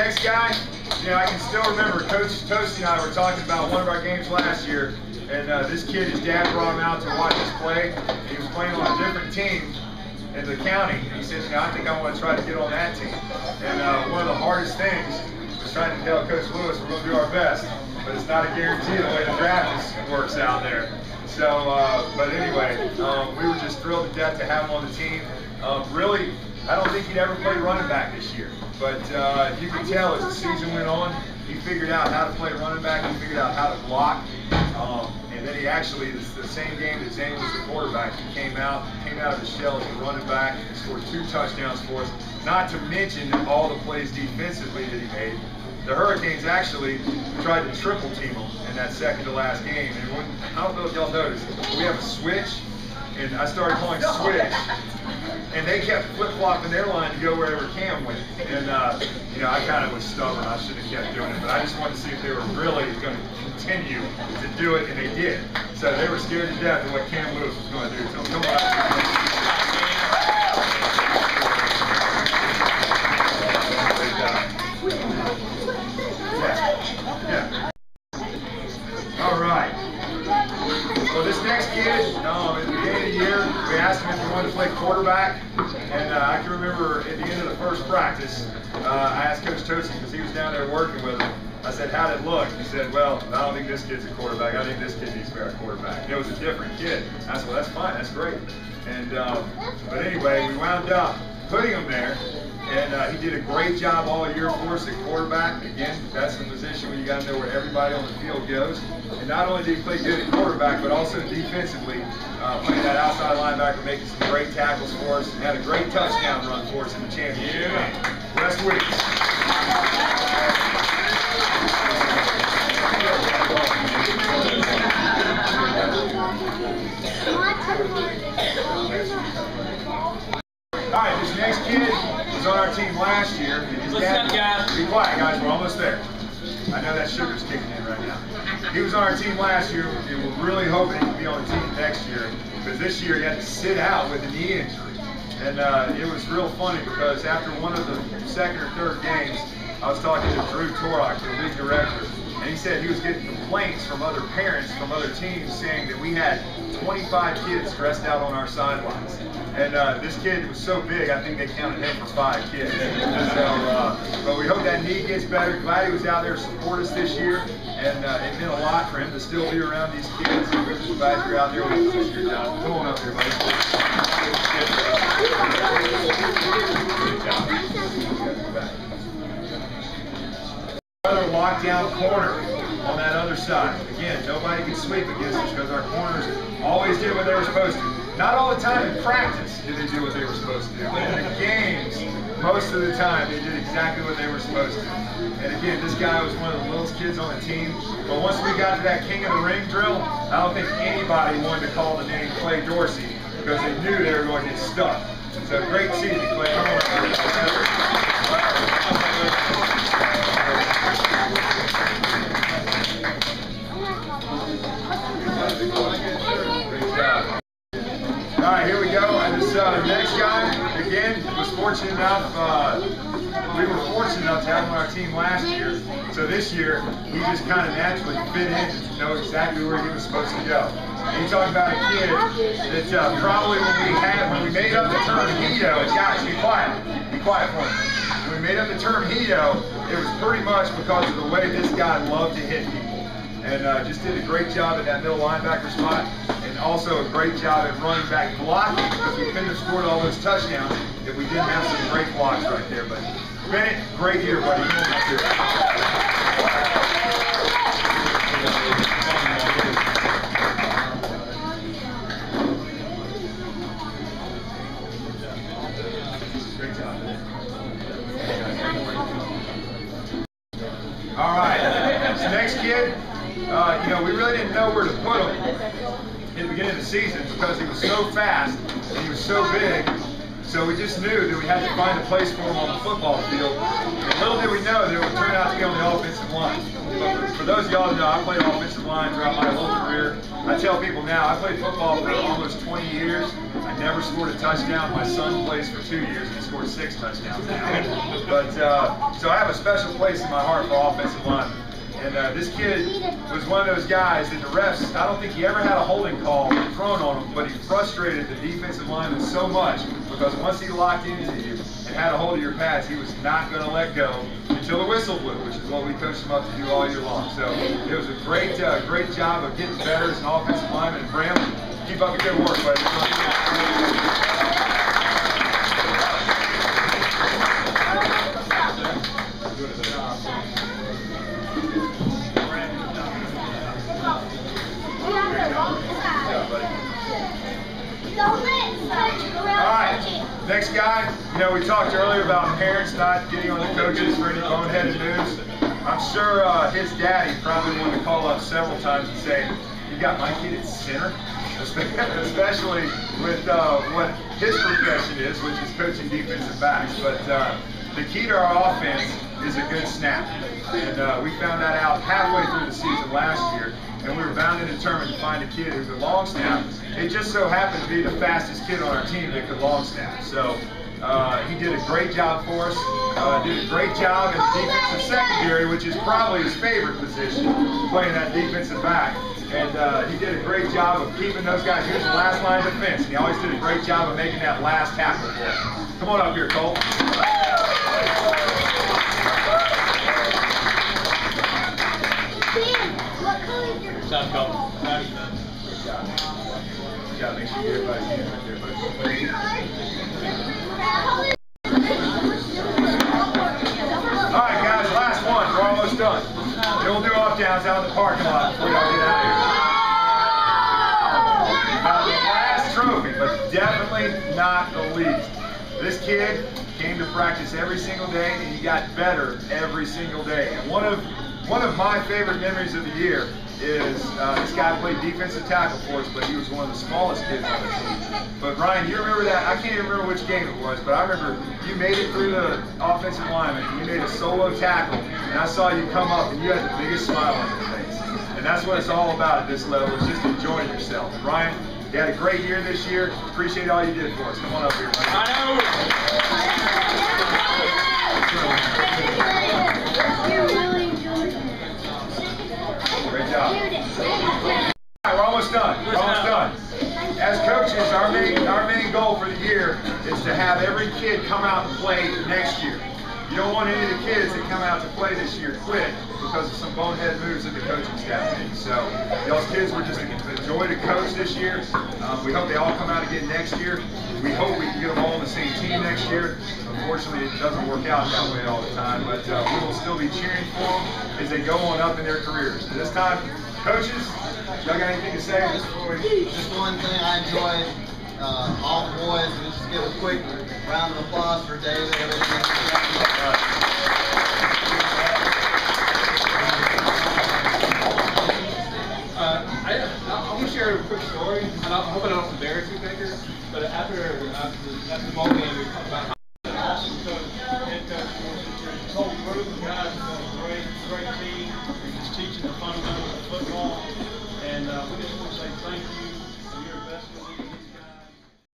next guy, you know, I can still remember Coach Toasty and I were talking about one of our games last year, and this kid, his dad brought him out to watch us play. He was playing on a different team in the county, and he said, you know, I think I want to try to get on that team. And one of the hardest things was trying to tell Coach Lewis we're going to do our best, but it's not a guarantee the way the draft works out there. So, but anyway, we were just thrilled to death to have him on the team. Really, I don't think he'd ever play running back this year, but you could tell as the season went on, he figured out how to play running back, he figured out how to block, and then he actually, the same game that Zane was the quarterback, he came out of the shell as a running back and scored 2 touchdowns for us, not to mention all the plays defensively that he made. The Hurricanes actually tried to triple team him in that second to last game, and when, I don't know if y'all noticed, we have a switch, and I started calling switch, and they kept flip-flopping their line to go wherever Cam went. And, you know, I kind of was stubborn. I should have kept doing it, but I just wanted to see if they were really going to continue to do it, and they did. So they were scared to death of what Cam Lewis was going to do to them. Come on. Yeah. All right. Well, this next kid, at the beginning of the year, we asked him if he wanted to play quarterback, and I can remember at the end of the first practice, I asked Coach Toasty, because he was down there working with him, I said, how'd it look? He said, well, I don't think this kid's a quarterback. I think this kid needs to be our quarterback. And it was a different kid. I said, well, that's fine. That's great. And but anyway, we wound up putting him there. And he did a great job all year for us at quarterback. Again, that's the position where you got to know where everybody on the field goes. And not only did he play good at quarterback, but also defensively, playing that outside linebacker, making some great tackles for us, and had a great touchdown run for us in the championship game. West Weeks. All right, this next kid was on our team last year. What's up, guys? Be quiet, guys. We're almost there. I know that sugar's kicking in right now. He was on our team last year, and we're really hoping he can be on the team next year, because this year he had to sit out with a knee injury. And it was real funny, because after one of the second or third games, I was talking to Drew Torok, the league director, and he said he was getting complaints from other parents from other teams saying that we had 25 kids dressed out on our sidelines. And this kid was so big, I think they counted him for 5 kids. So, but we hope that knee gets better. Glad he was out there to support us this year, and it meant a lot for him to still be around these kids. And we're just glad you're out there with us this year, John. Come on up here, buddy. Good job. Another lockdown corner on that other side. Again, nobody can sweep against us because our corners always did what they were supposed to. Not all the time in practice did they do what they were supposed to do, but in the games, most of the time, they did exactly what they were supposed to. And again, this guy was one of the littlest kids on the team, but once we got to that King of the Ring drill, I don't think anybody wanted to call the name Clay Dorsey because they knew they were going to get stuck. So great season, Clay. All right, here we go. And this next guy, again, was fortunate enough, we were fortunate enough to have him on our team last year. So this year, he just kind of naturally fit in and know exactly where he was supposed to go. And you talk about a kid that probably when we made up the term Hito, guys, be quiet for me. When we made up the term Hito, it was pretty much because of the way this guy loved to hit people. And just did a great job at that middle linebacker spot, and also a great job at running back blocking, because we couldn't have scored all those touchdowns if we didn't have some great blocks right there. But Bennett, great year, buddy. Great job. All right, this next kid, you know, we really didn't know where to put him in the beginning of the season because he was so fast and he was so big. So we just knew that we had to find a place for him on the football field. And little did we know that it would turn out to be on the offensive line. But for those of y'all who know, I played offensive line throughout my whole career. I tell people now, I played football for almost 20 years. I never scored a touchdown. My son plays for 2 years and he scored 6 touchdowns now. But so I have a special place in my heart for offensive linemen. And this kid was one of those guys that the refs, I don't think he ever had a holding call thrown on him, but he frustrated the defensive lineman so much because once he locked into you and had a hold of your pads, he was not going to let go until the whistle blew, which is what we coached him up to do all year long. So it was a great job of getting better as an offensive lineman. And Bram, keep up the good work, buddy. Alright, next guy, we talked earlier about parents not getting on the coaches for any boneheaded moves. I'm sure his daddy probably wanted to call up several times and say, "You got my kid at center?" Especially with what his profession is, which is coaching defensive backs. But the key to our offense is a good snap. And we found that out halfway through the season last year. And we were bound and determined to find a kid who could long snap. It just so happened to be the fastest kid on our team that could long snap. So he did a great job for us. Did a great job in the defensive secondary, which is probably his favorite position, playing that defensive back. And he did a great job of keeping those guys. He was the last line of defense. And he always did a great job of making that last tackle. Come on up here, Cole. Good job. Make sure you get everybody's hands right there, buddy. Alright guys, last one. We're almost done. Then we'll do off downs out in the parking lot before y'all get out of here. Now the last trophy, but definitely not the least. This kid came to practice every single day and he got better every single day. And one of my favorite memories of the year is this guy played defensive tackle for us, but he was one of the smallest kids on the team. But Ryan, you remember that? I can't even remember which game it was, but I remember you made it through the offensive lineman, and you made a solo tackle, and I saw you come up, and you had the biggest smile on your face. And that's what it's all about at this level, is just enjoying yourself. And Ryan, you had a great year this year. Appreciate all you did for us. Come on up here, Ryan. Great job. All right, we're almost done. We're almost done. As coaches, our main goal for the year is to have every kid come out and play next year. You don't want any of the kids that come out to play this year quit because of some bonehead moves that the coaching staff made. So those kids were just a joy to coach this year. We hope they all come out again next year. We hope we can get them all on the same team next year. Unfortunately, it doesn't work out that way all the time, but we will still be cheering for them as they go on up in their careers. And this time, coaches, y'all got anything to say? Just one thing I enjoyed, all the boys, and just give a quick round of applause for David. I want to share a quick story, and I hope I don't embarrass you, Baker, but after the ball game, we talked about how awesome head coach was. The whole group of guys have been a great team. We're just teaching the fundamentals of football, and we just want to say thank you for your investment.